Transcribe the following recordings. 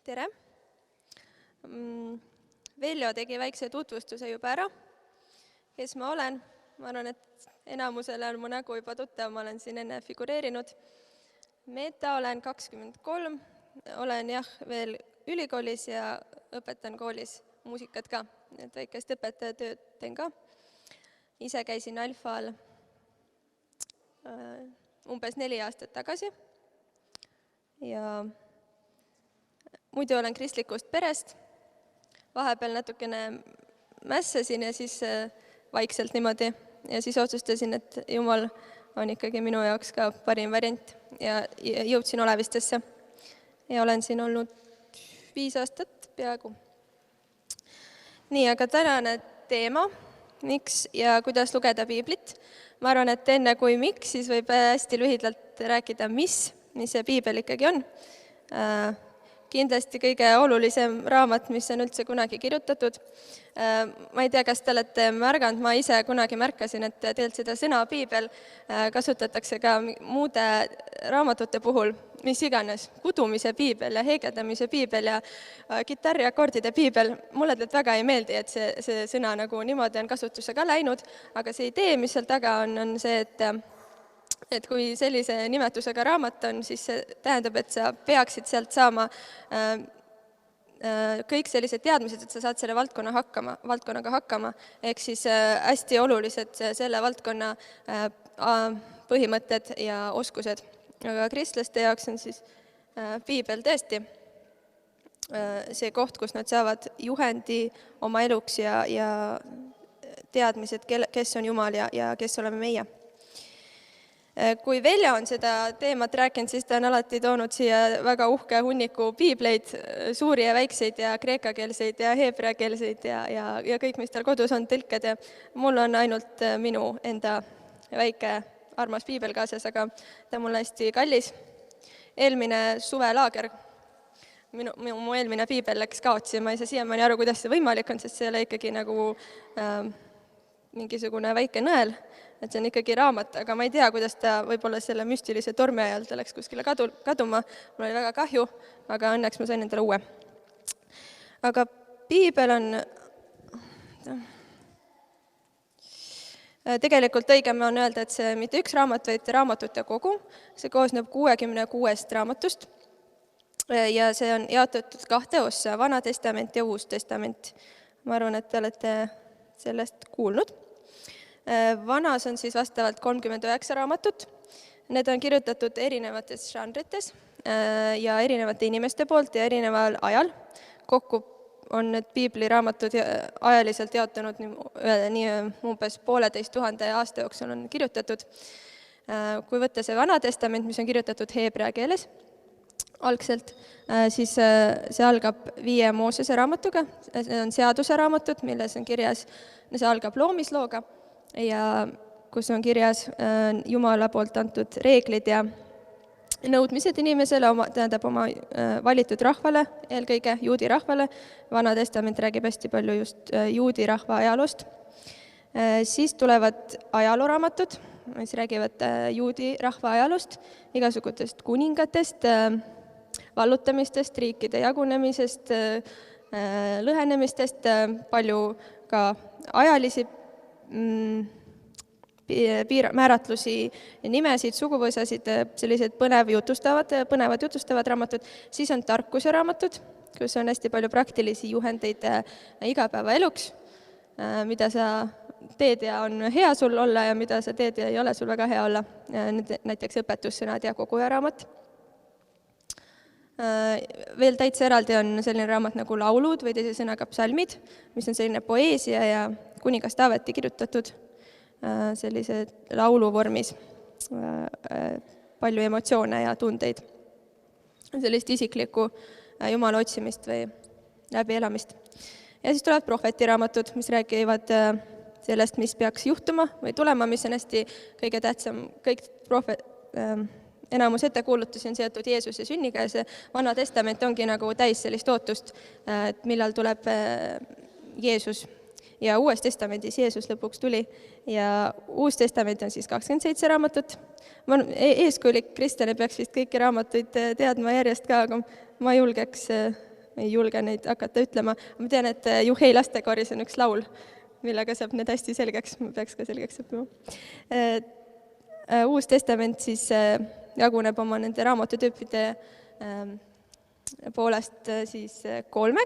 Tere! Veljo tegi väikse tutvustuse juba ära, kes ma olen. Ma arvan, et enamusele on mu nägu juba tuttav, ma olen siin enne figureerinud. Meeta olen 23, olen veel ülikoolis ja õpetan koolis muusikat ka, et väikest õpetajatööd teen ka. Ise käisin Alfal umbes 4 aastat tagasi ja muidu olen kristlikust perest. Vahepeal natukene mässasin ja siis vaikselt niimoodi ja siis otsustasin, et Jumal on ikkagi minu jaoks ka parim variant ja jõudsin Olevistesse ja olen siin olnud 5 aastat peaaegu. Nii, aga tänane teema, miks ja kuidas lugeda piiblit. Ma arvan, et enne kui miks, siis võib hästi lühidalt rääkida, mis see piibel ikkagi on. Kindlasti kõige olulisem raamat, mis on üldse kunagi kirjutatud. Ma ei tea, kas te olete märganud, ma ise kunagi märkasin, et tegelikult seda sõna piibel kasutatakse ka muude raamatute puhul, mis iganes, kudumise piibel ja heegeldamise piibel ja kitarriakordide piibel. Mulle tegelikult väga ei meeldi, et see sõna nagu niimoodi on kasutusse ka läinud, aga see idee, mis seal taga on see, et kui sellise nimetusega raamat on, siis see tähendab, et sa peaksid sealt saama kõik sellised teadmised, et sa saad selle valdkonnaga hakkama. Ehk siis hästi olulised selle valdkonna põhimõtted ja oskused. Aga kristlaste jaoks on siis piibel tõesti see koht, kus nad saavad juhendi oma eluks ja teadmised, kes on Jumal ja kes oleme meie. Kui Veljo on seda teemat rääkinud, siis ta on alati toonud siia väga uhke hunniku piibleid, suuri ja väikseid ja kreekakeelseid ja heebreakeelseid ja kõik, mis tal kodus on, tõlked. Ja mul on ainult minu enda väike armas piibel kaasas, aga ta on mulle hästi kallis. Eelmine suvelaager, mu eelmine piibel läks kaotsi ja ma ei saa siiamaani aru, kuidas see võimalik on, sest see ei ole ikkagi nagu mingisugune väike nõel. Et see on ikkagi raamat, aga ma ei tea, kuidas ta võib-olla selle müstilise tormi ajal ta läks kuskile kaduma. Mul oli väga kahju, aga õnneks ma sain endale uue. Aga piibel on tegelikult õigem on öelda, et see mitte üks raamat, vaid raamatute kogu. See koosneb 66 raamatust ja see on jaotatud 2 ossa, Vana Testament ja Uus Testament. Ma arvan, et te olete sellest kuulnud. Vanas on siis vastavalt 39 raamatut. Need on kirjutatud erinevates žanrites ja erinevate inimeste poolt ja erineval ajal. Kokku on need piibliraamatud ajaliselt jaotunud nii umbes 1500 aasta jooksul on kirjutatud. Kui võtta see Vana Testament, mis on kirjutatud heebrea keeles algselt, siis see algab 5 Moosese raamatuga. See on seaduse raamatud, milles on kirjas, see algab loomislooga ja kus on kirjas Jumala poolt antud reeglid ja nõudmised inimesele, tähendab oma valitud rahvale, eelkõige juudi rahvale. Vana Testament räägib hästi palju just juudi rahva ajaloost. Siis tulevad ajalooraamatud, mis räägivad juudi rahva ajaloost, igasugustest kuningatest, vallutamistest, riikide jagunemisest, lõhenemistest, palju ka ajalisi määratlusi, nimesid, suguvõsasid, sellised põnevad jutustavad raamatud. Siis on tarkuse raamatud, kus on hästi palju praktilisi juhendeid igapäevaeluks, mida sa teed ja on hea sul olla ja mida sa teed ja ei ole sul väga hea olla. Näiteks õpetussõnad ja koguja raamat. Veel täitsa eraldi on selline raamat nagu laulud või teise sõnaga psalmid, mis on selline poeesia ja kuningas Taaveti kirjutatud sellise laulu vormis, palju emotsioone ja tundeid, sellist isiklikku Jumala otsimist või läbielamist. Ja siis tulevad prohvetiraamatud, mis räägivad sellest, mis peaks juhtuma või tulema, mis on hästi kõige tähtsam. Kõik enamus ettekuulutusi on seotud Jeesuse sünniga ja see Vana Testament ongi nagu täis sellist ootust, et millal tuleb Jeesus. Ja Uues Testamendis Jeesus lõpuks tuli ja Uus Testament on siis 27 raamatut. Eeskujulik kristlane peaks vist kõiki raamatuid teadma järjest ka, aga ma julgeks ei julge neid hakata ütlema. Ma tean, et Juhei lastekooris on üks laul, millega saab need hästi selgeks, ma peaks ka selgeks õppima. Uus testament siis jaguneb oma nende raamatutüüpide poolest siis 3.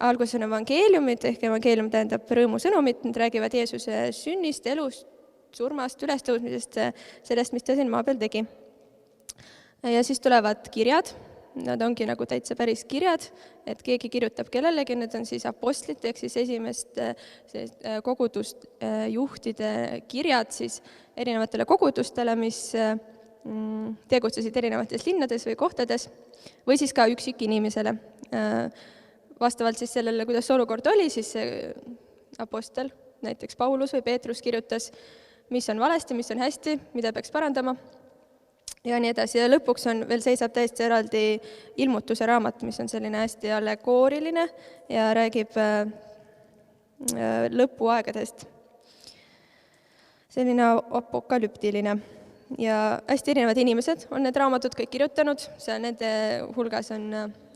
Alguses on evangeeliumid, ehk evangeelium tähendab rõõmusõnumit, need räägivad Jeesuse sünnist, elust, surmast, ülestõusmisest, sellest, mis ta siin maa peal tegi. Ja siis tulevad kirjad, nad ongi nagu täitsa päris kirjad, et keegi kirjutab kellelegi, need on siis apostlid, ehk siis esimest kogudust juhtide kirjad siis erinevatele kogudustele, mis tegutsesid erinevates linnades või kohtades, või siis ka üksikinimesele. Vastavalt siis sellele, kuidas olukord oli, siis apostel, näiteks Paulus või Peetrus kirjutas, mis on valesti, mis on hästi, mida peaks parandama ja nii edasi. Ja lõpuks veel seisab täiesti eraldi ilmutuse raamat, mis on selline hästi allegooriline ja räägib lõpuaegadest. Selline apokalüptiline. Ja hästi erinevad inimesed on need raamatud kõik kirjutanud, seal nende hulgas on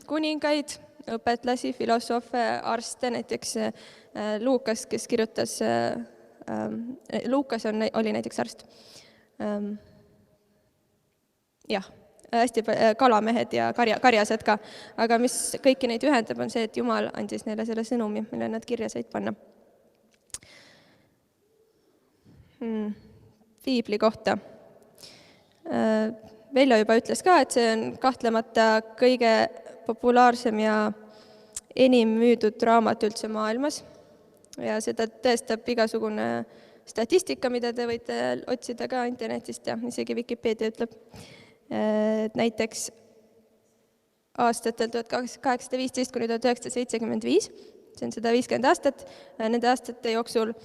kuningaid, õpetlasi, filosoofe, arste, näiteks Luukas, kes kirjutas, Luukas oli näiteks arst. Jah, hästi kalamehed ja karjased ka, aga mis kõiki neid ühendab, on see, et Jumal andis neile selle sõnumi, mille nad kirja said panna. Piibli kohta. Veljo juba ütles ka, et see on kahtlemata kõige populaarsem ja enim müüdud raamat üldse maailmas. Ja seda tõestab igasugune statistika, mida te võite otsida ka internetist ja isegi Wikipedia ütleb. Näiteks aastatel 1815 kuni 1975, see on 150 aastat, nende aastate jooksul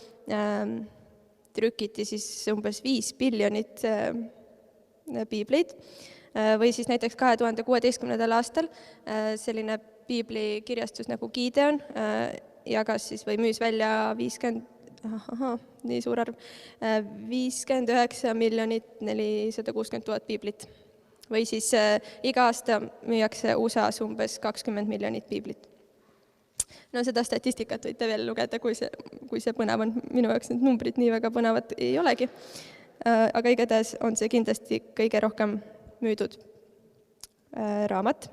trükiti siis umbes 5 biljonit piibleid või siis näiteks 2016. aastal selline piiblikirjastus nagu Gideon jagas siis või müüs välja 59 460 000 piiblit. Või siis iga aasta müüakse USA-s umbes 20 miljonit piiblit. No seda statistikat võite veel lugeda, kui see põnev on. Minu jaoks need numbrid nii väga põnevad ei olegi. Aga igatahes on see kindlasti kõige rohkem müüdud raamat.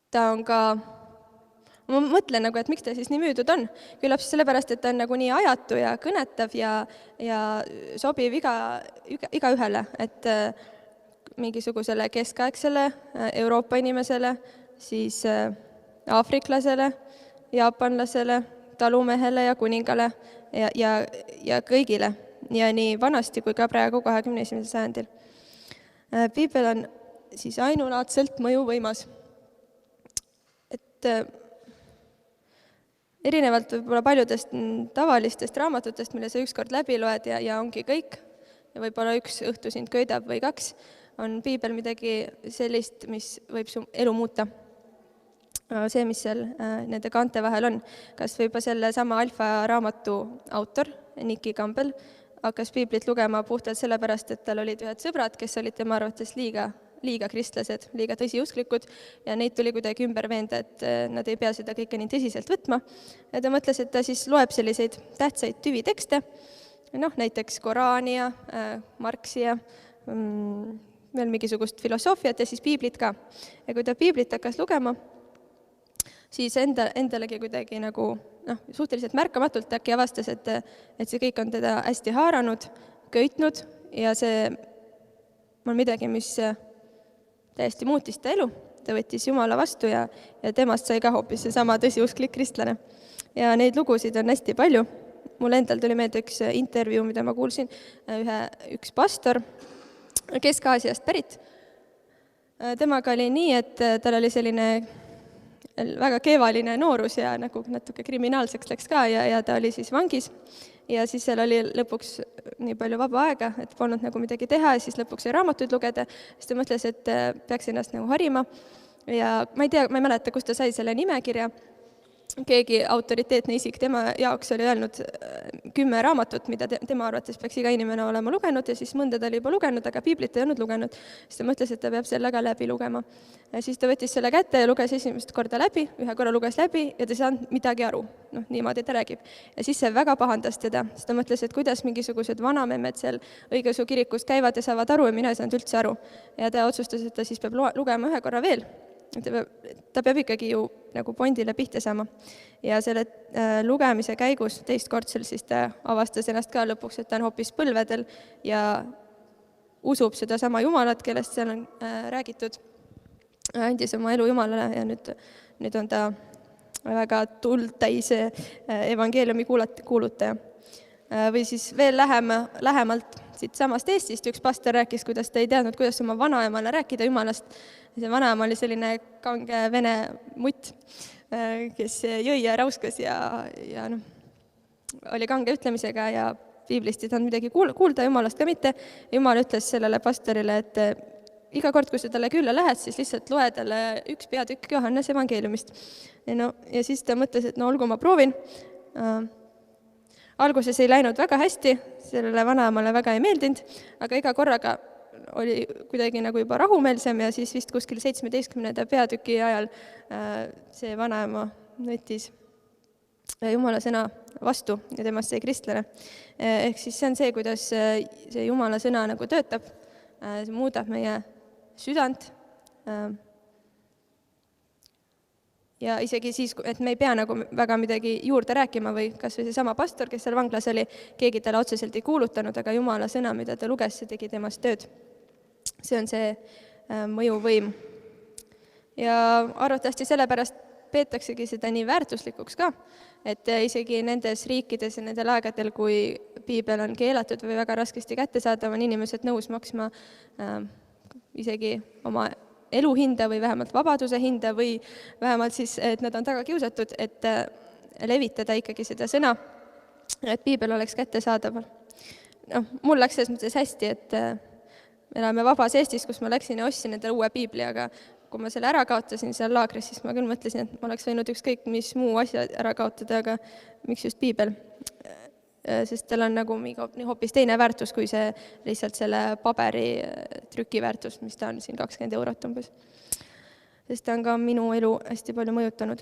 Ta on ka, ma mõtlen nagu, et miks ta siis nii müüdud on. Küllap sellepärast, et ta on nagu nii ajatu ja kõnetav ja sobiv iga ühele, et mingisugusele keskaegsele Euroopa inimesele, siis aafriklasele, jaapanlasele, talumehele ja kuningale ja kõigile. Ja nii vanasti kui ka praegu 21. sajandil. Piibel on siis ainulaadselt mõjuvõimas. Et erinevalt võib-olla paljudest tavalistest raamatutest, mille sa ükskord läbi loed ja ongi kõik, ja võib-olla üks õhtu sind köidab või 2, on piibel midagi sellist, mis võib su elu muuta. See, mis seal nende kaante vahel on. Kas või juba selle sama Alfa raamatu autor, Nicky Campbell, hakkas piiblit lugema puhtalt sellepärast, et tal olid ühed sõbrad, kes olid tema arvates liiga kristlased, liiga tõsiusklikud ja neid tuli kuidagi ümber veenda, et nad ei pea seda kõike nii tõsiselt võtma. Ja ta mõtles, et ta siis loeb selliseid tähtsaid tüvitekste, näiteks Koraani ja Marxi ja veel mingisugust filosoofiat ja siis piiblit ka. Ja kui ta piiblit hakkas lugema, siis endalegi kuidagi nagu suhteliselt märkamatult äkki avastas, et see kõik on teda hästi haaranud, köitnud ja see on midagi, mis täiesti muutis ta elu. Ta võttis Jumala vastu ja temast sai ka hoopis seesama tõsiusklik kristlane. Ja neid lugusid on hästi palju. Mul endal tuli meelde üks intervjuu, mida ma kuulsin, üks pastor Kesk-Aasiast pärit. Temaga oli nii, et tal oli selline väga keevaline noorus ja nagu natuke kriminaalseks läks ka ja ta oli siis vangis ja siis seal oli lõpuks nii palju vaba aega, et polnud nagu midagi teha ja siis lõpuks sai raamatuid lugeda, siis ta mõtles, et peaks ennast nagu harima ja ma ei mäleta, kust ta sai selle nimekirja, keegi autoriteetne isik tema jaoks oli öelnud 10 raamatut, mida tema arvates peaks iga inimene olema lugenud ja siis mõnda ta oli juba lugenud, aga piiblit ei olnud lugenud. Siis ta mõtles, et ta peab selle ka läbi lugema. Ja siis ta võttis selle kätte ja luges esimest korda läbi, ühe korra luges läbi ja ta ei saanud midagi aru. Niimoodi ta räägib. Ja siis see väga pahandas teda. Siis ta mõtles, et kuidas mingisugused vanamemmed seal õigeusu kirikus käivad ja saavad aru ja mina ei saanud üldse aru. Ja ta otsustas, et ta siis peab lugema ühe korra veel. Ta peab ikkagi ju nagu pondile pihta saama. Ja selle lugemise käigus teistkordsel siis ta avastas ennast ka lõpuks, et ta on hoopis põlvedel ja usub seda sama Jumalat, kellest seal on räägitud, andis oma elu Jumalale ja nüüd on ta väga tuldtäis evangeeliumi kuulutaja. Või siis veel lähemalt siit samast Eestist üks pastor rääkis, kuidas ta ei teadnud, kuidas oma vanaemale rääkida Jumalast. See vanaema oli selline kange vene mutt, kes jõi ja rauskas ja oli kange ütlemisega ja piiblist ei tahtnud midagi kuulda, Jumalast ka mitte. Jumal ütles sellele pastorile, et iga kord, kui sa talle külla lähed, siis lihtsalt loe talle üks peatükk Johannes evangeeliumist. Ja siis ta mõtles, et olgu ma proovin. Alguses ei läinud väga hästi, sellele vanaemale väga ei meeldinud, aga iga korraga oli kuidagi nagu juba rahumeelsem ja siis vist kuskil 17. peatüki ajal see vanaema võttis Jumala sõna vastu ja temast sai kristlane. Ehk siis see on see, kuidas see Jumala sõna nagu töötab, see muudab meie südant. Ja isegi siis, et me ei pea nagu väga midagi juurde rääkima või kas või see sama pastor, kes seal vanglas oli, keegi talle otseselt ei kuulutanud, aga Jumala sõna, mida ta luges, see tegi temast tööd. See on see mõjuvõim. Ja arvatavasti sellepärast peetaksegi seda nii väärtuslikuks ka, et isegi nendes riikides ja nendel aegadel, kui piibel on keelatud või väga raskesti kättesaadav, on inimesed nõus maksma isegi oma elu hinda või vähemalt vabaduse hinda või vähemalt siis, et nad on taga kiusatud, et levitada ikkagi seda sõna, et piibel oleks kättesaadaval. Mul läks selles mõttes hästi, et me elame vabas Eestis, kus ma läksin ja ostsin endale uue piibli, aga kui ma selle ära kaotasin seal laagris, siis ma küll mõtlesin, et ma oleks võinud ükskõik mis muu asja ära kaotada, aga miks just piibel? Sest tal on nagu hoopis teine väärtus kui see lihtsalt selle paberi trükiväärtus, mis ta on siin 20 eurot umbes. Sest ta on ka minu elu hästi palju mõjutanud.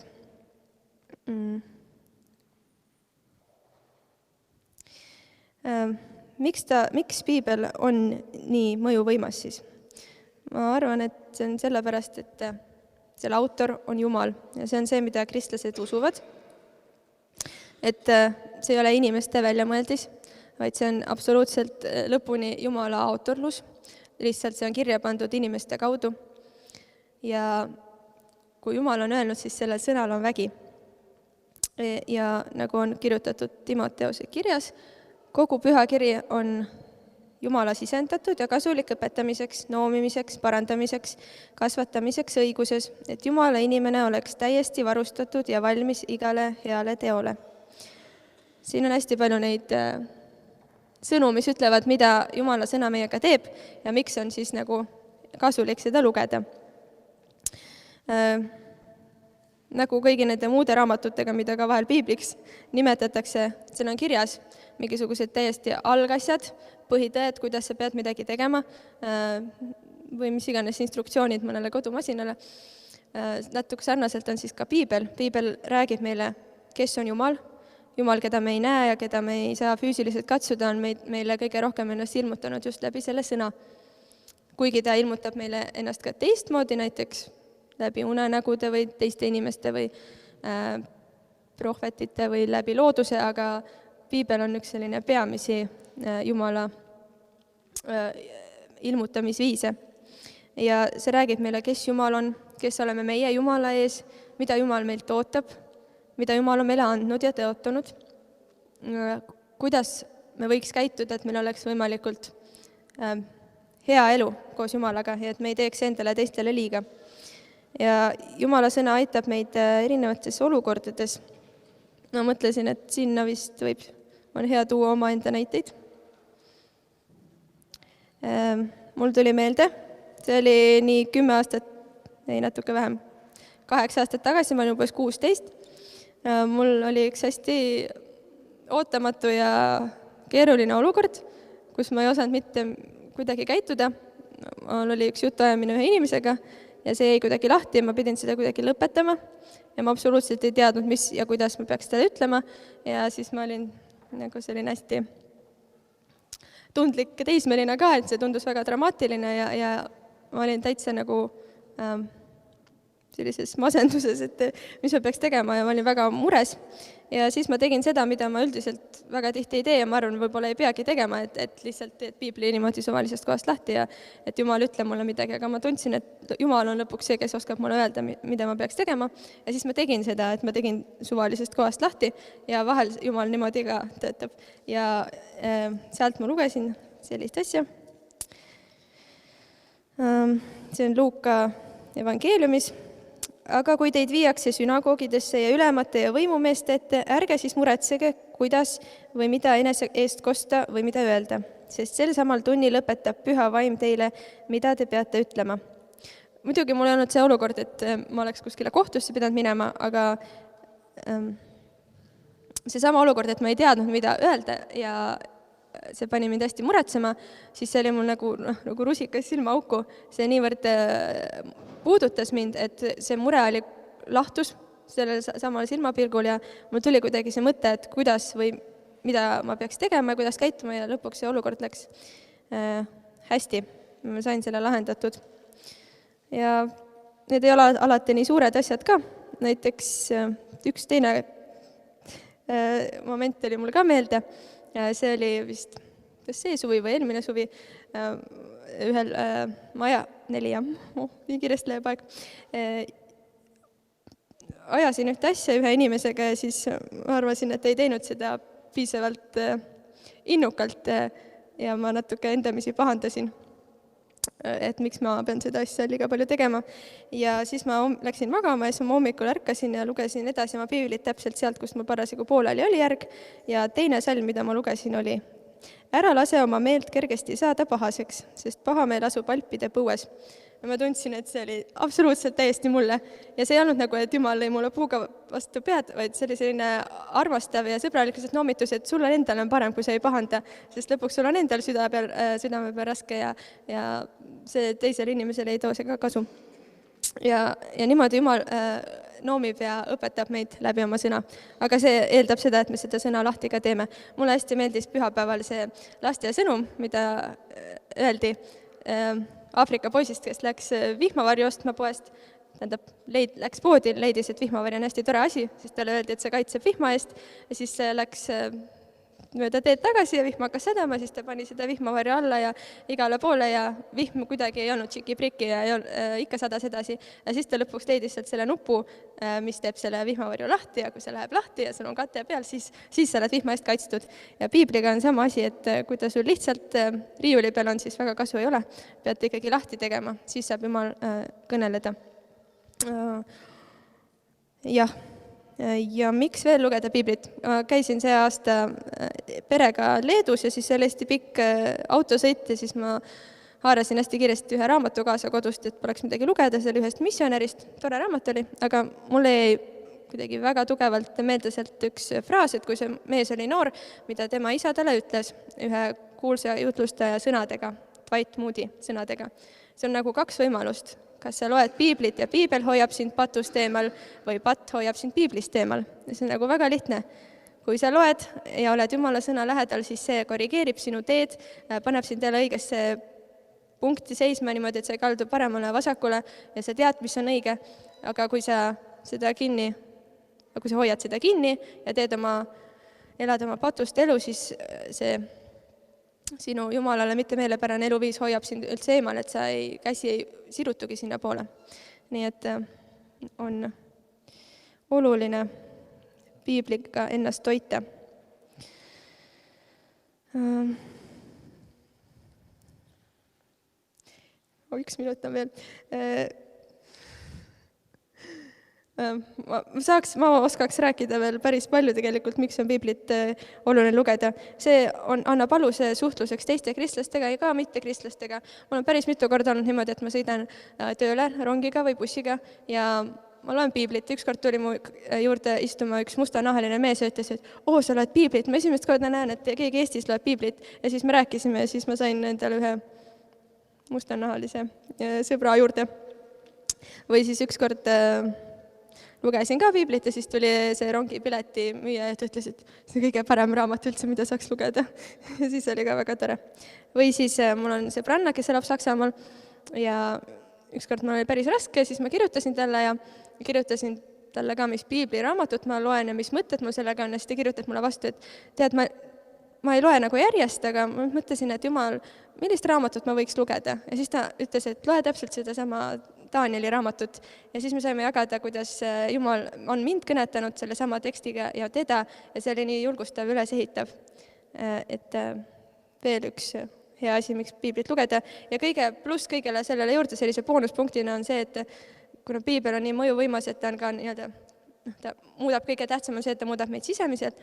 Miks piibel on nii mõjuvõimas siis? Ma arvan, et see on sellepärast, et selle autor on Jumal ja see on see, mida kristlased usuvad. Et see ei ole inimeste väljamõeldis, vaid see on absoluutselt lõpuni Jumala autorlus. Lihtsalt see on kirja pandud inimeste kaudu. Ja kui Jumal on öelnud, siis sellel sõnal on vägi. Ja nagu on kirjutatud Timoteose kirjas, kogu pühakiri on Jumala sisendatud ja kasulik õpetamiseks, noomimiseks, parandamiseks, kasvatamiseks õiguses, et Jumala inimene oleks täiesti varustatud ja valmis igale heale teole. Siin on hästi palju neid sõnu, mis ütlevad, mida Jumala sõna meiega teeb ja miks on siis nagu kasulik seda lugeda. Nagu kõigi nende muude raamatutega, mida ka vahel piibliks nimetatakse, seal on kirjas mingisugused täiesti algasjad, põhitõed, kuidas sa pead midagi tegema või mis iganes instruktsioonid mõnele kodumasinale. Natuke sarnaselt on siis ka piibel. Piibel räägib meile, kes on Jumal. Jumal, keda me ei näe ja keda me ei saa füüsiliselt katsuda, on meile kõige rohkem ennast ilmutanud just läbi selle sõna. Kuigi ta ilmutab meile ennast ka teistmoodi, näiteks läbi unenägude või teiste inimeste või prohvetite või läbi looduse, aga piibel on üks selline peamisi Jumala ilmutamisviise. Ja see räägib meile, kes Jumal on, kes oleme meie Jumala ees, mida Jumal meilt ootab, mida Jumal on meile andnud ja tõotanud, kuidas me võiks käituda, et meil oleks võimalikult hea elu koos Jumalaga ja et me ei teeks endale teistele liiga. Ja Jumala sõna aitab meid erinevates olukordades. Ma mõtlesin, et sinna vist on hea tuua oma enda näiteid. Mul tuli meelde, see oli nii 10 aastat, ei natuke vähem, 8 aastat tagasi, ma olin umbes 16. Mul oli üks hästi ootamatu ja keeruline olukord, kus ma ei osanud mitte kuidagi käituda. Mul oli üks jutuajamine ühe inimesega ja see jäi kuidagi lahti ja ma pidin seda kuidagi lõpetama. Ja ma absoluutselt ei teadnud, mis ja kuidas ma peaks teda ütlema. Ja siis ma olin nagu selline hästi tundlik teismeline ka, et see tundus väga dramaatiline ja ma olin täitsa nagu sellises masenduses, et mis ma peaks tegema ja ma olin väga mures. Ja siis ma tegin seda, mida ma üldiselt väga tihti ei tee ja ma arvan, võib-olla ei peagi tegema, et lihtsalt teed piibli niimoodi suvalisest kohast lahti ja et Jumal ütle mulle midagi, aga ma tundsin, et Jumal on lõpuks see, kes oskab mulle öelda, mida ma peaks tegema. Ja siis ma tegin seda, et ma tegin suvalisest kohast lahti ja vahel Jumal niimoodi ka töötab. Ja sealt ma lugesin sellist asja. See on Luuka evangeeliumis. Aga kui teid viiakse sünagoogidesse ja ülemate ja võimumeeste ette, ärge siis muretsege, kuidas või mida enese eest kosta või mida öelda, sest sel samal tunni lõpetab püha vaim teile, mida te peate ütlema. Muidugi mul ei olnud see olukord, et ma oleks kuskile kohtusse pidanud minema, aga see sama olukord, et ma ei teadnud, mida öelda ja see pani mind hästi muretsema, siis see oli mul nagu rusikas silmaauku. See niivõrd puudutas mind, et see mure oli lahtus sellel samal silmapilgul ja mul tuli kuidagi see mõte, et kuidas või mida ma peaks tegema ja kuidas käituma ja lõpuks see olukord läks hästi. Ma sain selle lahendatud. Ja need ei ole alati nii suured asjad ka. Näiteks üks teine moment oli mul ka meelde. See oli vist see suvi või eelmine suvi ühel maja 4, nii kiiresti läheb aeg. Ajasin ühte asja ühe inimesega ja siis arvasin, et ei teinud seda piisavalt innukalt ja ma natuke endamisi pahandasin, et miks ma pean seda asja liiga palju tegema. Ja siis ma läksin magama ja siis ma hommikul ärkasin ja lugesin edasi oma piiblit täpselt sealt, kust mul parasjagu pooleli oli järg. Ja teine salm, mida ma lugesin, oli: ära lase oma meelt kergesti saada pahaseks, sest pahameel asub alpide põues. Ja ma tundsin, et see oli absoluutselt täiesti mulle. Ja see ei olnud nagu, et Jumal lõi mulle puuga vastu pead, vaid see oli selline armastav ja sõbralikkuselt noomitus, et sulle endal on parem, kui sa ei pahanda, sest lõpuks sul on endal südame peal raske ja see teisele inimesele ei too see ka kasu. Ja niimoodi Jumal noomib ja õpetab meid läbi oma sõna. Aga see eeldab seda, et me seda sõna lahti ka teeme. Mulle hästi meeldis pühapäeval see laste sõnum, mida öeldi Aafrika poisist, kes läks vihmavarju ostma poest. Tähendab, läks poodi, leidis, et vihmavari on hästi tore asi, siis talle öeldi, et see kaitseb vihma eest. Ja siis läks mööda teed tagasi ja vihm hakkas sadama, siis ta pani seda vihmavarju alla ja igale poole ja vihm kuidagi ei olnud tšiki-priki ja ikka sadas edasi. Ja siis ta lõpuks leidis sealt selle nupu, mis teeb selle vihmavarju lahti ja kui see läheb lahti ja sul on kate peal, siis sa oled vihma eest kaitstud. Ja piibliga on sama asi, et kui ta sul lihtsalt riiuli peal on, siis väga kasu ei ole. Peate ikkagi lahti tegema, siis saab Jumal kõneleda. Jah. Ja miks veel lugeda piiblit? Käisin see aasta perega Leedus ja siis oli hästi pikk autosõit ja siis ma haarasin hästi kiiresti ühe raamatu kaasa kodust, et poleks midagi lugeda, see oli ühest missionärist, tore raamat oli, aga mulle jäi kuidagi väga tugevalt meelde sealt üks fraas, et kui see mees oli noor, mida tema isa talle ütles ühe kuulsa jutlustaja sõnadega, Dwight Moody sõnadega. See on nagu kaks võimalust. Kas sa loed piiblit ja piibel hoiab sind patust eemal või patt hoiab sind piiblist eemal. See on nagu väga lihtne. Kui sa loed ja oled Jumala sõna lähedal, siis see korrigeerib sinu teed, paneb sind jälle õigesse punkti seisma niimoodi, et sa ei kaldu paremale vasakule ja sa tead, mis on õige. Aga kui sa hoiad seda kinni ja elad oma patust elu, siis see sinu Jumalale mitte meelepärane eluviis hoiab sind üldse eemal, et käsi ei sirutugi sinna poole. Nii et on oluline piibliga ennast toita. 1 minut on veel. Ma oskaks rääkida veel päris palju tegelikult, miks on piiblit oluline lugeda. See annab aluse suhtluseks teiste kristlastega ja ka mitte kristlastega. Mul on päris mitu korda olnud niimoodi, et ma sõidan tööle rongiga või bussiga ja ma loen piiblit, ükskord tuli mu juurde istuma üks mustanahaline mees ja ütles, et sa loed piiblit, ma esimest korda näen, et keegi Eestis loeb piiblit. Ja siis me rääkisime ja siis ma sain endale ühe mustanahalise sõbra juurde. Või siis ükskord lugesin ka piiblit ja siis tuli see rongipileti müüja ja ta ütles, et see on kõige parem raamat üldse, mida saaks lugeda. Ja siis oli ka väga tore. Või siis mul on sõbranna, kes elab Saksamaal ja ükskord mul oli päris raske, siis ma kirjutasin talle ja kirjutasin talle ka, mis piibliraamatut ma loen ja mis mõtted mul sellega on ja siis ta kirjutab mulle vastu, et tead, ma ei loe nagu järjest, aga ma mõtlesin, et Jumal, millist raamatut ma võiks lugeda. Ja siis ta ütles, et loe täpselt sedasama Danieli raamatut ja siis me saime jagada, kuidas Jumal on mind kõnetanud selle sama tekstiga ja teda ja see oli nii julgustav, ülesehitav, et veel üks hea asi, miks piiblit lugeda ja pluss kõigele sellele juurde sellise boonuspunktina on see, et kuna piibel on nii mõjuvõimas, et ta on ka ta muudab kõige tähtsam on see, et ta muudab meid sisemiselt,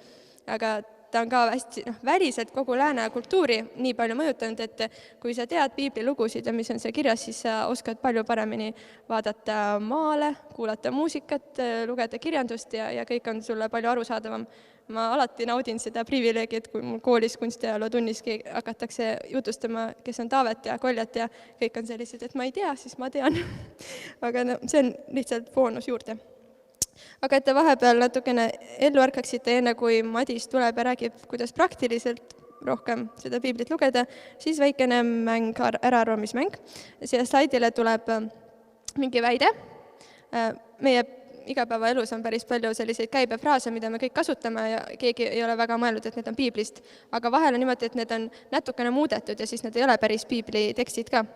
aga ta on ka hästi väliselt kogu lääne kultuuri nii palju mõjutanud, et kui sa tead piiblilugusid ja mis on seal kirjas, siis sa oskad palju paremini vaadata maale, kuulata muusikat, lugeda kirjandust ja kõik on sulle palju arusaadavam. Ma alati naudin seda privileegi, et kui mul koolis kunstiajaloo tunniski hakatakse jutustama, kes on Taavet ja Koljat ja kõik on sellised, et ma ei tea, siis ma tean. Aga see on lihtsalt boonus juurde. Aga et te vahepeal natukene ellu ärkaksite enne, kui Madis tuleb ja räägib, kuidas praktiliselt rohkem seda piiblit lugeda, siis väikene mäng, äraarvamismäng. Siia slaidile tuleb mingi väide. Meie igapäevaelus on päris palju selliseid käibefraase, mida me kõik kasutame ja keegi ei ole väga mõelnud, et need on piiblist. Aga vahel on niimoodi, et need on natukene muudetud ja siis need ei ole päris piibli tekstid ka.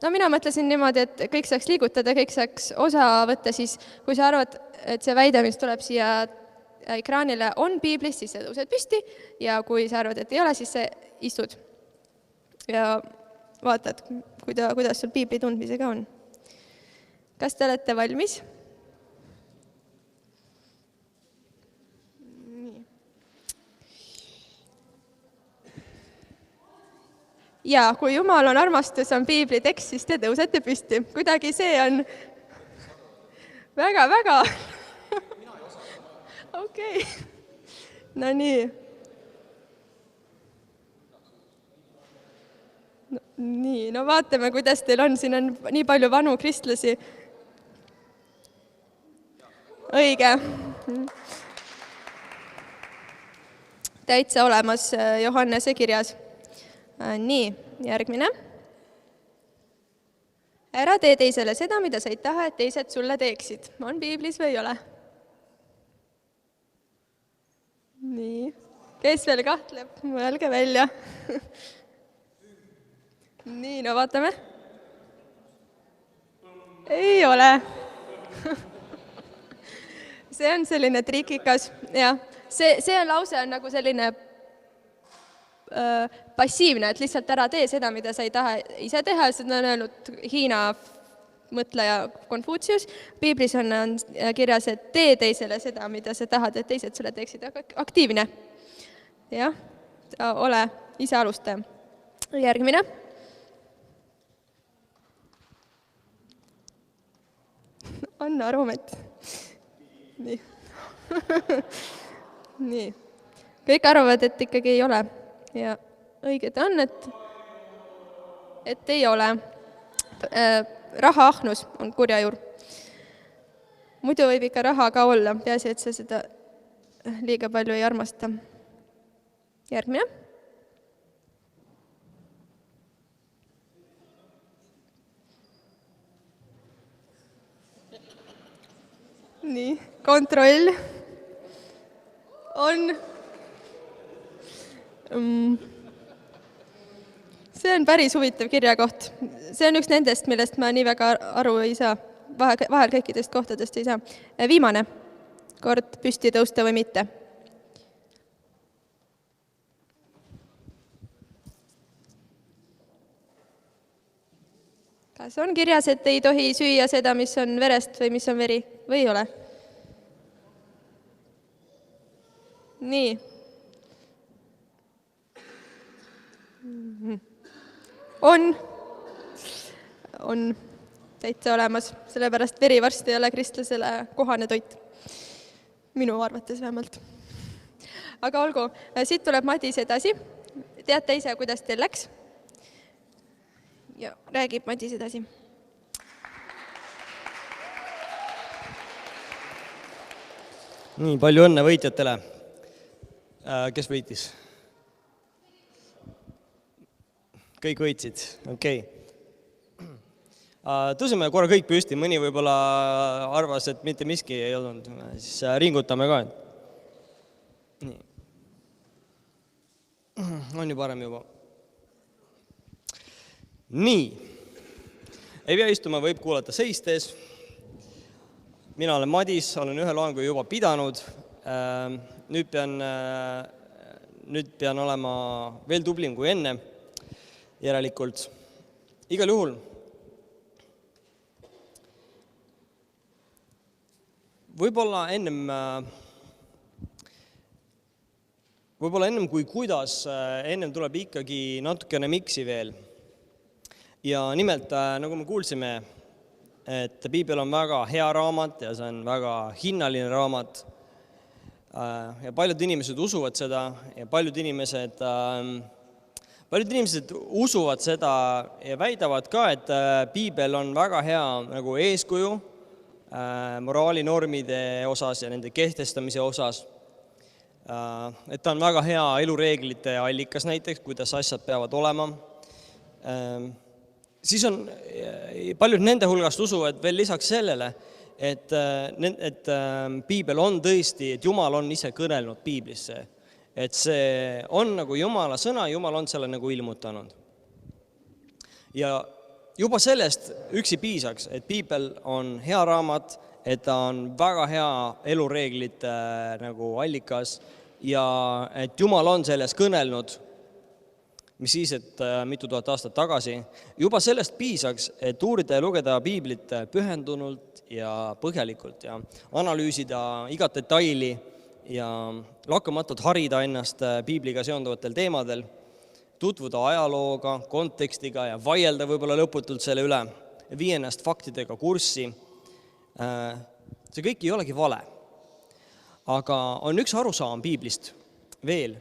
No mina mõtlesin niimoodi, et kõik saaks liigutada, kõik saaks osa võtta, siis kui sa arvad, et see väide, mis tuleb siia ekraanile, on piiblist, siis sa tõused püsti ja kui sa arvad, et ei ole, siis sa istud ja vaatad, kuidas sul piibli tundmisega on. Kas te olete valmis? Ja kui Jumal on armastus, on piibli tekst, siis te tõusete püsti. Kuidagi see on väga. Okei. No nii. No vaatame, kuidas teil on. Siin on nii palju vanu kristlasi. Õige. Täitsa olemas Johannese kirjas. Nii, järgmine. Ära tee teisele seda, mida sa ei taha, et teised sulle teeksid. On piiblis või ei ole? Nii. Kes veel kahtleb? Mõelge välja. Nii, no vaatame. Ei ole. See on selline trikikas. Ja. See on lause on nagu selline passiivne, et lihtsalt ära tee seda, mida sa ei taha ise teha. Seda on öelnud Hiina mõtleja Konfutsius. Piiblis on kirjas, et tee teisele seda, mida sa tahad, et teised sulle teeksid. Aktiivne. Jah, ole ise alustaja. Järgmine. Anna Roomet. Nii. Nii. Kõik arvavad, et ikkagi ei ole. Ja õiged on, et ei ole. Rahaahnus on kurja juur. Muidu võib ikka raha ka olla. Peaasi, et sa seda liiga palju ei armasta. Järgmine. Nii, kontroll on. See on päris huvitav kirjakoht. See on üks nendest, millest ma nii väga aru ei saa. Vahel kõikidest kohtadest ei saa. Viimane kord püsti tõusta või mitte. Kas on kirjas, et ei tohi süüa seda, mis on verest või mis on veri või ei ole? Nii. On. täitsa olemas, sellepärast verivarst ei ole kristlasele kohane toit. Minu arvates vähemalt. Aga olgu, siit tuleb Madis edasi. Teate ise, kuidas teil läks? Ja räägib Madis edasi. Nii, palju õnne võitjatele. Kes võitis? Kõik võitsid, okei. Tõsime korra kõik püsti, mõni võib-olla arvas, et mitte miski ei olnud, siis ringutame ka. Nii. On ju parem juba. Nii. Ei pea istuma, võib kuulata seistes. Mina olen Madis, olen ühe loengu juba pidanud. Nüüd pean olema veel tublim kui enne, järelikult. Igal juhul. Võib-olla ennem kui kuidas, ennem tuleb ikkagi natukene miksi veel. Ja nimelt, nagu me kuulsime, et Piibel on väga hea raamat ja see on väga hinnaline raamat. Ja paljud inimesed usuvad seda ja paljud inimesed usuvad seda ja väidavad ka, et Piibel on väga hea nagu eeskuju moraalinormide osas ja nende kehtestamise osas. Et ta on väga hea elureeglite allikas näiteks, kuidas asjad peavad olema. Siis on paljud nende hulgast usuvad veel lisaks sellele, et Piibel on tõesti, et Jumal on ise kõnelnud Piiblisse. Et see on nagu Jumala sõna, Jumal on selle nagu ilmutanud. Ja juba sellest üksi piisaks, et Piibel on hea raamat, et ta on väga hea elureeglite nagu allikas ja et Jumal on selles kõnelnud, mis siis, et mitu tuhat aastat tagasi. Juba sellest piisaks, et uurida ja lugeda Piiblit pühendunult ja põhjalikult ja analüüsida igat detaili ja lakkamatult harida ennast Piibliga seonduvatel teemadel, tutvuda ajalooga, kontekstiga ja vaielda võib-olla lõputult selle üle, vii ennast faktidega kurssi. See kõik ei olegi vale. Aga on üks arusaam Piiblist veel,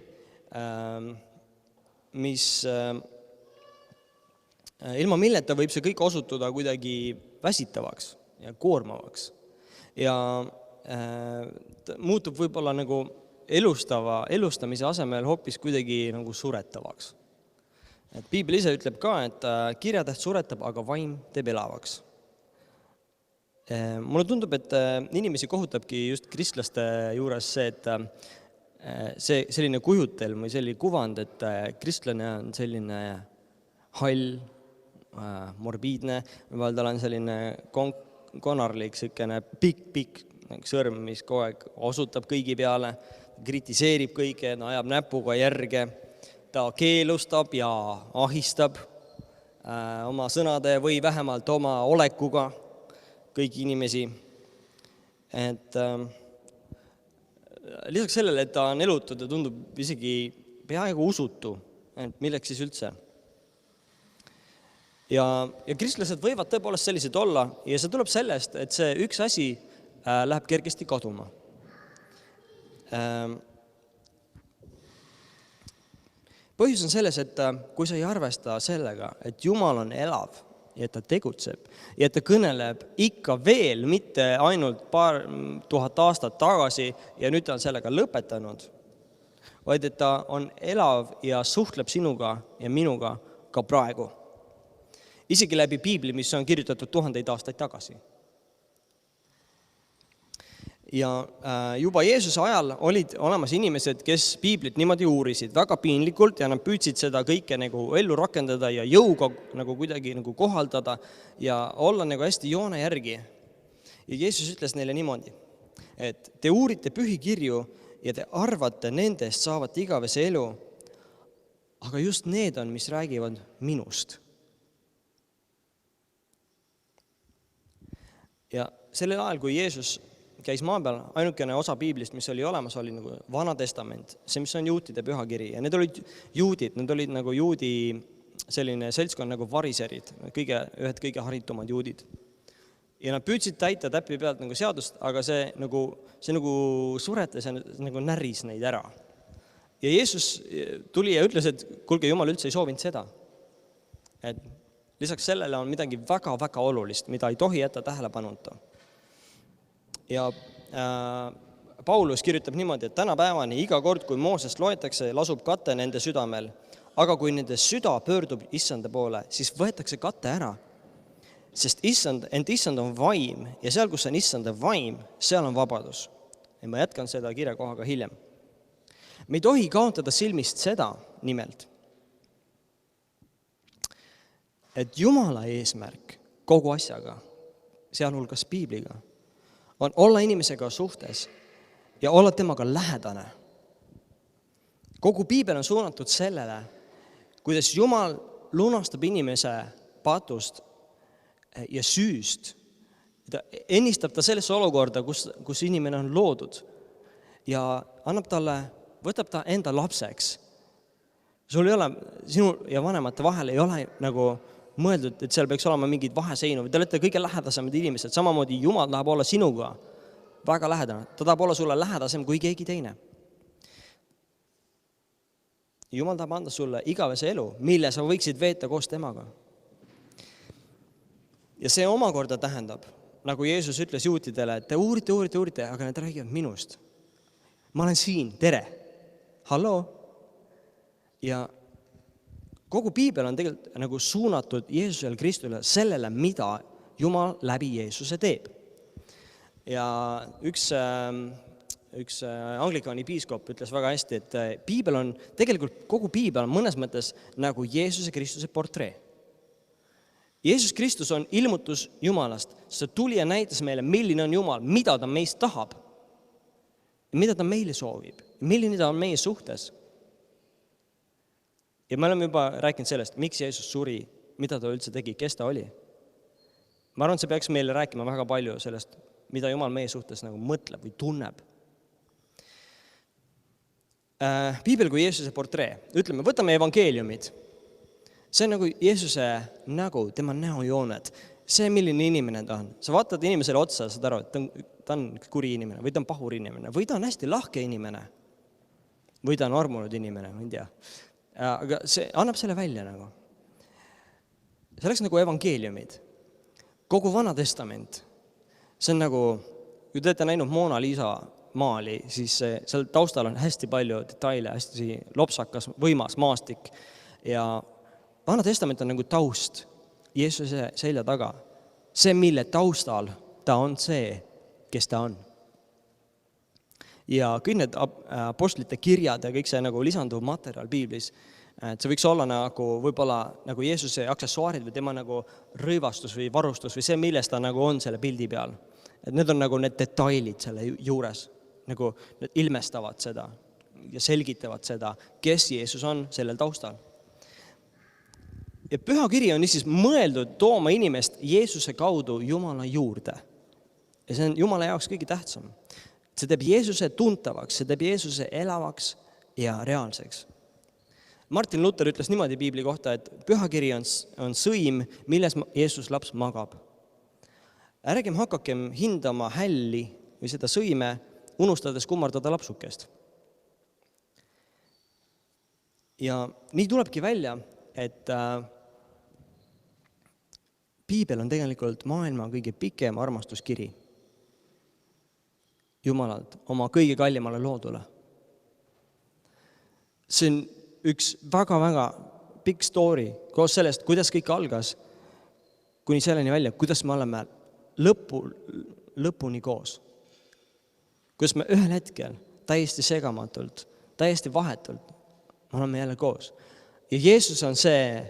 mis ilma milleta võib see kõik osutuda kuidagi väsitavaks ja koormavaks. Ja muutub võib-olla nagu elustamise asemel hoopis kuidagi nagu suretavaks. Et Piibel ise ütleb ka, et kirjatäht suretab, aga vaim teeb elavaks. Mulle tundub, et inimesi kohutabki just kristlaste juures see, et selline kujutelm või selline kuvand, et kristlane on selline hall, morbiidne, või tal on selline konarlik, selline pikk sõrm, mis kogu aeg osutab kõigi peale, kritiseerib kõike, ajab näpuga järge, ta keelustab ja ahistab oma sõnade või vähemalt oma olekuga kõiki inimesi. Et lisaks sellele, et ta on elutud ja tundub isegi peaaegu usutu, et milleks siis üldse. Ja kristlased võivad tõepoolest sellised olla ja see tuleb sellest, et see üks asi läheb kergesti kaduma. Põhjus on selles, et kui sa ei arvesta sellega, et Jumal on elav ja ta tegutseb ja ta kõneleb ikka veel, mitte ainult paar tuhat aastat tagasi ja nüüd ta on sellega lõpetanud, vaid et ta on elav ja suhtleb sinuga ja minuga ka praegu. Isegi läbi Piibli, mis on kirjutatud 1000 aastaid tagasi. Ja juba Jeesuse ajal olid olemas inimesed, kes Piiblit niimoodi uurisid väga piinlikult ja nad püüdsid seda kõike nagu ellu rakendada ja jõuga nagu kuidagi nagu kohaldada ja olla nagu hästi joone järgi. Ja Jeesus ütles neile niimoodi, et te uurite pühikirju ja te arvate nendest saavat igavese elu, aga just need on, mis räägivad minust. Ja sellel ajal, kui Jeesus käis maa peal, ainukene osa Piiblist, mis oli olemas, oli nagu Vana Testament, see, mis on juutide pühakiri. Ja need olid juudid, need olid nagu juudi selline seltskond nagu variserid, ühed kõige haritumad juudid. ja nad püüdsid täita täppi pealt nagu seadust, aga see nagu suretas ja nagu näris neid ära. Ja Jeesus tuli ja ütles, et kuulge, Jumal üldse ei soovinud seda. Et lisaks sellele on midagi väga-väga olulist, mida ei tohi jätta tähelepanuta. Ja Paulus kirjutab niimoodi, et tänapäevani iga kord, kui Moosest loetakse, lasub kate nende südamel, aga kui nende süda pöördub Issanda poole, siis võetakse kate ära. Sest issand on vaim ja seal, kus on issanda vaim, seal on vabadus. Ja ma jätkan seda kirjakohaga hiljem. Me ei tohi kaotada silmist seda nimelt, et Jumala eesmärk kogu asjaga, sealhulgas Piibliga, on olla inimesega suhtes ja olla temaga lähedane. Kogu Piibel on suunatud sellele, kuidas Jumal lunastab inimese patust ja süüst. Ta ennistab ta sellesse olukorda, kus inimene on loodud ja võtab ta enda lapseks. Sul ei ole, sinu ja vanemate vahel ei ole nagu mõeldud, et seal peaks olema mingid vaheseinu, või te olete kõige lähedasemad inimesed, samamoodi Jumal tahab olla sinuga väga lähedane, ta tahab olla sulle lähedasem kui keegi teine. Jumal tahab anda sulle igavese elu, mille sa võiksid veeta koos temaga. Ja see omakorda tähendab, nagu Jeesus ütles juutidele, et te uurite, aga need räägivad minust. Ma olen siin, tere, halloo. Ja kogu Piibel on tegelikult nagu suunatud Jeesusele Kristule sellele, mida Jumal läbi Jeesuse teeb. Ja üks anglikaani piiskop ütles väga hästi, et Piibel on, tegelikult kogu Piibel on mõnes mõttes nagu Jeesuse Kristuse portree. Jeesus Kristus on ilmutus Jumalast, see tuli ja näitas meile, milline on Jumal, mida ta meist tahab, mida ta meile soovib, milline ta on meie suhtes. Ja me oleme juba rääkinud sellest, miks Jeesus suri, mida ta üldse tegi, kes ta oli. Ma arvan, see peaks meile rääkima väga palju sellest, mida Jumal meie suhtes nagu mõtleb või tunneb. Piibel kui Jeesuse portree. Ütleme, võtame evangeeliumid. See on nagu Jeesuse nägu, tema näojooned. See, milline inimene ta on. Sa vaatad inimesele otsa, saad aru, et ta on kuri inimene, või ta on pahur inimene, või ta on hästi lahke inimene, või ta on armunud inimene, ma ei tea. Aga see annab selle välja nagu. See oleks nagu evangeeliumid. Kogu Vana Testament. See on nagu, kui te olete näinud Mona Lisa maali, siis seal taustal on hästi palju detaile, hästi lopsakas, võimas maastik. Ja Vana Testament on nagu taust Jeesuse selja taga. See, mille taustal ta on see, kes ta on. Ja kõik need apostlite kirjad ja kõik see nagu lisanduv materjal Piiblis, et see võiks olla nagu võib-olla nagu Jeesuse aksessuaarid või tema nagu rõivastus või varustus või see, milles ta nagu on selle pildi peal. Et need on nagu need detailid selle juures, nagu need ilmestavad seda ja selgitavad seda, kes Jeesus on sellel taustal. Ja pühakiri on siis mõeldud tooma inimest Jeesuse kaudu Jumala juurde. Ja see on Jumala jaoks kõige tähtsam. See teeb Jeesuse tuntavaks, see teeb Jeesuse elavaks ja reaalseks. Martin Luther ütles niimoodi Piibli kohta, et pühakiri on sõim, milles Jeesus laps magab. Ärgem hakakem hindama hälli või seda sõime, unustades kummardada lapsukest. Ja nii tulebki välja, et Piibel on tegelikult maailma kõige pikem armastuskiri Jumalalt oma kõige kallimale loodule. See on üks väga-väga pikk story koos sellest, kuidas kõik algas, kuni selleni välja, kuidas me oleme lõpuni koos. Kuidas me ühel hetkel täiesti segamatult, täiesti vahetult oleme jälle koos. Ja Jeesus on see,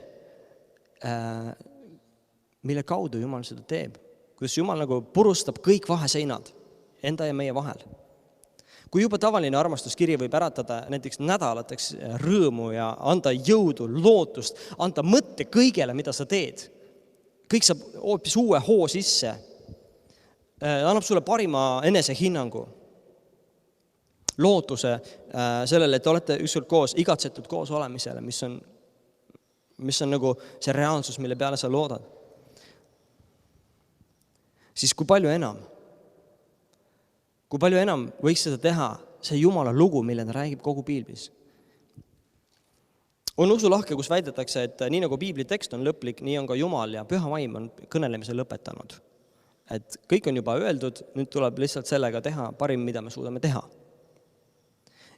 mille kaudu Jumal seda teeb. Kuidas Jumal nagu purustab kõik vaheseinad enda ja meie vahel. Kui juba tavaline armastuskiri võib äratada näiteks nädalateks rõõmu ja anda jõudu, lootust, anda mõtte kõigele, mida sa teed. Kõik saab hoopis uue hoo sisse. Annab sulle parima enesehinnangu. Lootuse sellele, et olete ükskord koos, igatsetud koos olemisele, mis on nagu see reaalsus, mille peale sa loodad. siis kui palju enam võiks seda teha see Jumala lugu, mille ta räägib kogu piiblis. On usulahke, kus väidetakse, et nii nagu piibli tekst on lõplik, nii on ka Jumal ja Püha Vaim on kõnelemise lõpetanud. Et kõik on juba öeldud, nüüd tuleb lihtsalt sellega teha parim, mida me suudame teha.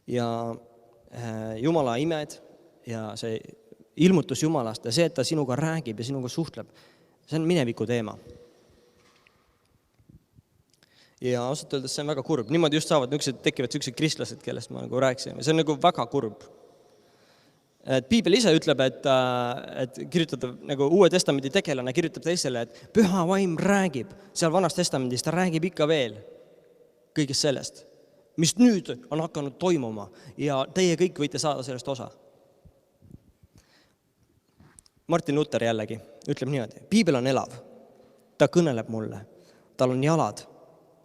Ja Jumala imed ja see ilmutus Jumalast ja see, et ta sinuga räägib ja sinuga suhtleb, see on mineviku teema. Ja ausalt öeldes see on väga kurb. Niimoodi just tekivad sellised kristlased, kellest ma nagu rääkisin. See on nagu väga kurb. Et piibel ise ütleb, et kirjutab nagu Uue Testamendi tegelane, kirjutab teisele, et Püha Vaim räägib. Seal Vanas Testamendis ta räägib ikka veel kõigest sellest, mis nüüd on hakanud toimuma ja teie kõik võite saada sellest osa. Martin Luther jällegi ütleb niimoodi, piibel on elav, ta kõneleb mulle, tal on jalad,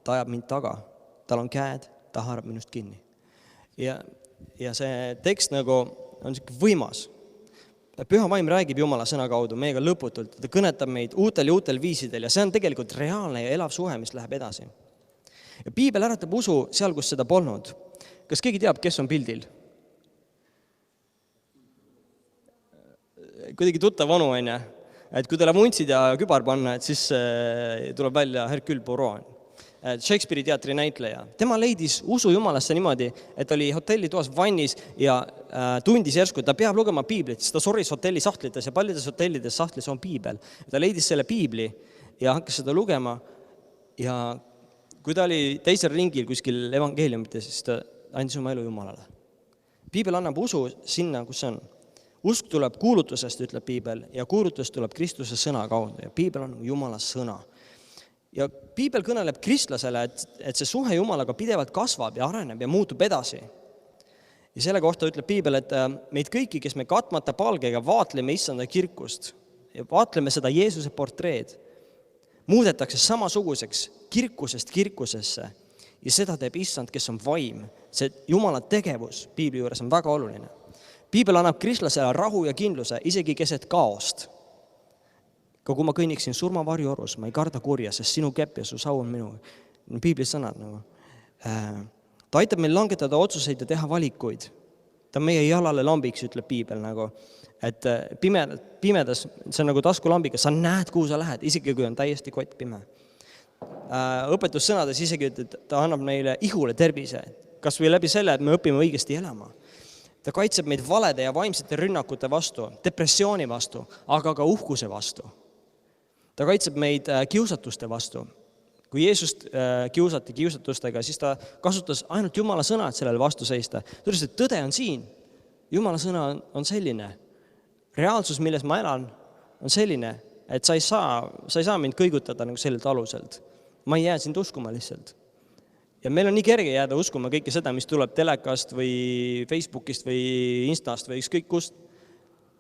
ta ajab mind taga, tal on käed, ta haarab minust kinni. Ja see tekst nagu on selline võimas. Püha Vaim räägib Jumala sõna kaudu meiega lõputult, ta kõnetab meid uutel ja uutel viisidel ja see on tegelikult reaalne ja elav suhe, mis läheb edasi. Ja piibel äratab usu seal, kus seda polnud. Kas keegi teab, kes on pildil? Kuidagi tuttav onu, et kui teile vuntsid ja kübar panna, et siis tuleb välja Hercule Poirot, Shakespeare'i teatri näitleja. Tema leidis usu Jumalasse niimoodi, et oli hotellitoas vannis ja tundis järsku, et ta peab lugema piiblit, siis ta soris hotelli sahtlites ja paljudes hotellides sahtlis on piibel. Ta leidis selle piibli ja hakkas seda lugema ja kui ta oli teisel ringil kuskil evangeeliumites, siis ta andis oma elu Jumalale. Piibel annab usu sinna, kus on. Usk tuleb kuulutusest, ütleb piibel, ja kuulutus tuleb Kristuse sõna kaudu ja piibel on Jumala sõna. Ja piibel kõneleb kristlasele, et see suhe Jumalaga pidevalt kasvab ja areneb ja muutub edasi. Ja selle kohta ütleb piibel, et meid kõiki, kes me katmata palgega vaatleme issanda kirkust ja vaatleme seda Jeesuse portreed, muudetakse samasuguseks kirkusest kirkusesse ja seda teeb issand, kes on vaim. See Jumala tegevus piibli juures on väga oluline. Piibel annab kristlasele rahu ja kindluse, isegi keset kaost. Ka kui ma kõnniksin surmavarjuorus, ma ei karda kurja, sest sinu kepp ja su sau on minu. Piibli sõnad. Ta aitab meil langetada otsuseid ja teha valikuid. Ta on meie jalale lambiks, ütleb piibel. Et pimedas, see on nagu taskulambiga, sa näed, kuhu sa lähed, isegi kui on täiesti kott pime. Õpetussõnades isegi, et ta annab meile ihule tervise, kas või läbi selle, et me õpime õigesti elama. Ta kaitseb meid valede ja vaimsete rünnakute vastu, depressiooni vastu, aga ka uhkuse vastu. Ta kaitseb meid kiusatuste vastu. Kui Jeesust kiusati kiusatustega, siis ta kasutas ainult Jumala sõna, et sellele vastu seista. Tõesti, et tõde on siin. Jumala sõna on selline. Reaalsus, milles ma elan, on selline, et sa ei saa mind kõigutada nagu sellelt aluselt. Ma ei jää sind uskuma lihtsalt. Ja meil on nii kerge jääda uskuma kõike seda, mis tuleb telekast või Facebookist või Instast või ükskõik kust.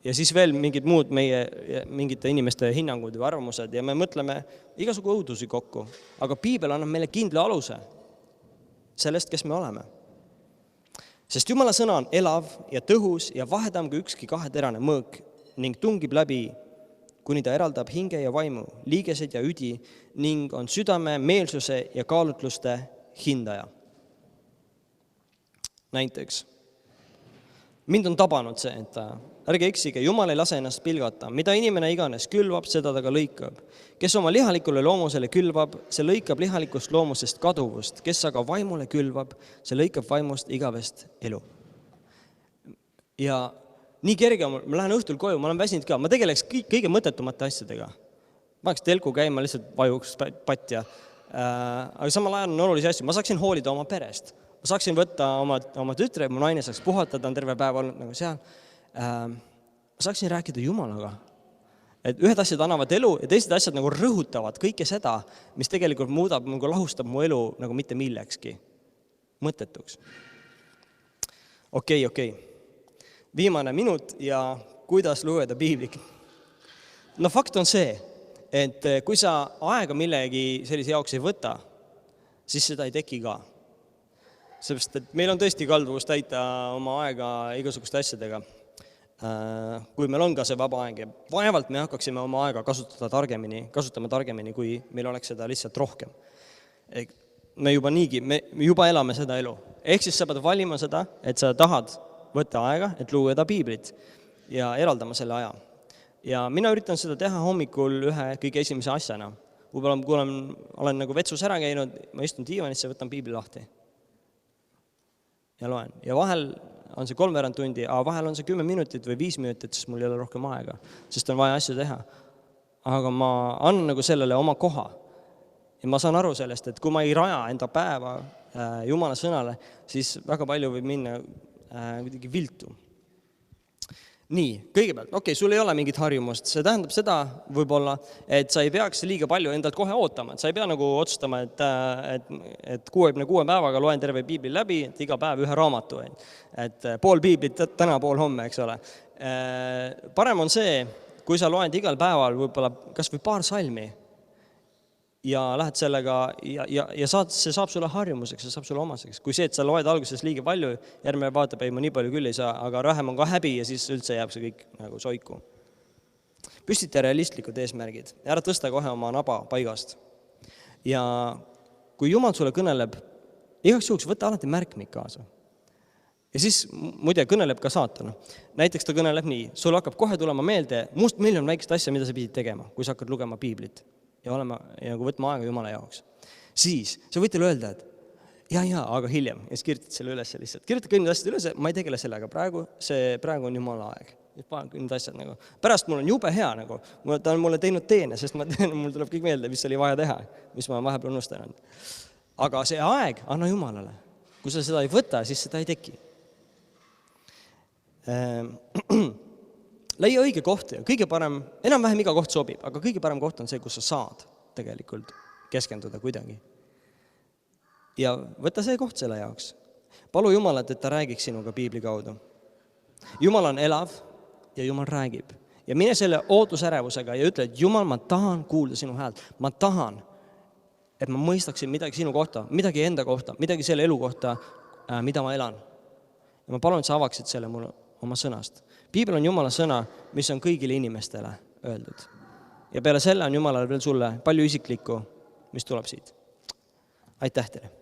Ja siis veel mingid muud mingite inimeste hinnangud või arvamused ja me mõtleme igasugu õudusi kokku. Aga piibel annab meile kindla aluse sellest, kes me oleme. Sest Jumala sõna on elav ja tõhus ja vahedam kui ükski kaheterane mõõk ning tungib läbi, kuni ta eraldab hinge ja vaimu, liigesed ja üdi ning on südame, meelsuse ja kaalutluste hindaja. Näiteks, mind on tabanud see, et ärge eksige, Jumal ei lase ennast pilgata. Mida inimene iganes külvab, seda ta ka lõikab. Kes oma lihalikule loomusele külvab, see lõikab lihalikust loomusest kaduvust. Kes aga vaimule külvab, see lõikab vaimust igavest elu. Ja nii kerge, ma lähen õhtul koju, ma olen väsinud ka, ma tegeleks kõige mõttetumate asjadega. Ma oleks telku käima, lihtsalt vajuks patja. Aga samal ajal on olulisi asju. Ma saaksin hoolida oma perest. Ma saaksin võtta oma tütre, mu naine saaks puhata, ta on terve päev olnud nagu seal. Ma saaksin rääkida Jumalaga. Et ühed asjad annavad elu ja teised asjad nagu rõhutavad kõike seda, mis tegelikult muudab, nagu lahustab mu elu nagu mitte millekski. Mõttetuks. Okei. Viimane minut ja kuidas lugeda piiblit. No fakt on see, et kui sa aega millegi sellise jaoks ei võta, siis seda ei teki ka. Seepärast, et meil on tõesti kalduvus täita oma aega igasuguste asjadega. kui meil on ka see vaba aeg ja vaevalt me hakkaksime oma aega kasutama targemini, kui meil oleks seda lihtsalt rohkem. Me juba elame seda elu. Ehk siis sa pead valima seda, et sa tahad võtta aega, et lugeda piiblit ja eraldama selle aja. Ja mina üritan seda teha hommikul ühe kõige esimese asjana. Võib-olla kui olen nagu vetsus ära käinud, ma istun diivanisse, võtan piibli lahti ja loen. Ja vahel on see 3 tundi, aga vahel on see 10 minutit või 5 minutit, sest mul ei ole rohkem aega, sest on vaja asju teha. Aga ma annan nagu sellele oma koha. Ja ma saan aru sellest, et kui ma ei raja enda päeva Jumala sõnale, siis väga palju võib minna kuidagi viltu. Nii, kõigepealt, sul ei ole mingit harjumust. See tähendab seda võib-olla, et sa ei peaks liiga palju endalt kohe ootama. Et sa ei pea nagu otsustama, et 66 päevaga loen terve piibli läbi, et iga päev ühe raamatu. Et pool piiblit täna, pool homme, eks ole. Parem on see, kui sa loed igal päeval võib-olla kas või paar salmi ja lähed sellega ja see saab sulle harjumuseks, see saab sulle omaseks. Kui see, et sa loed alguses liiga palju, järgmine vaatab, ei, ma nii palju küll ei saa, aga vähem on ka häbi ja siis üldse jääb see kõik nagu soiku. Püstita realistlikud eesmärgid. Ära tõsta kohe oma naba paigast. Ja kui Jumal sulle kõneleb, igaks juhuks võta alati märkmik kaasa. Ja siis muide kõneleb ka saatana. Näiteks ta kõneleb nii, sul hakkab kohe tulema meelde must miljon väikest asja, mida sa pidid tegema, kui sa hakkad lugema piiblit ja võtma aega Jumala jaoks. Siis sa võid teile öelda, et aga hiljem, ja siis kirjutad selle üles lihtsalt. Kirjuta kõik need asjad üles, ma ei tegele sellega praegu on Jumala aeg. Need asjad nagu. Pärast mul on jube hea, nagu. Ta on mulle teinud teene, sest mul tuleb kõik meelde, mis oli vaja teha, mis ma vahepeal unustanud. Aga see aeg anna Jumalale. Kui sa seda ei võta, siis seda ei teki. Leia õige koht ja kõige parem, enam-vähem iga koht sobib, aga kõige parem koht on see, kus sa saad tegelikult keskenduda kuidagi. Ja võta see koht selle jaoks. Palu Jumalat, et ta räägiks sinuga piibli kaudu. Jumal on elav ja Jumal räägib. Ja mine selle ootusärevusega ja ütle, et Jumal, ma tahan kuulda sinu häält. Ma tahan, et ma mõistaksin midagi sinu kohta, midagi enda kohta, midagi selle elu kohta, mida ma elan. Ja ma palun, et sa avaksid selle mulle oma sõnast. Piibel on Jumala sõna, mis on kõigile inimestele öeldud. Ja peale selle on Jumalale veel sulle palju isiklikku, mis tuleb siit. Aitäh teile!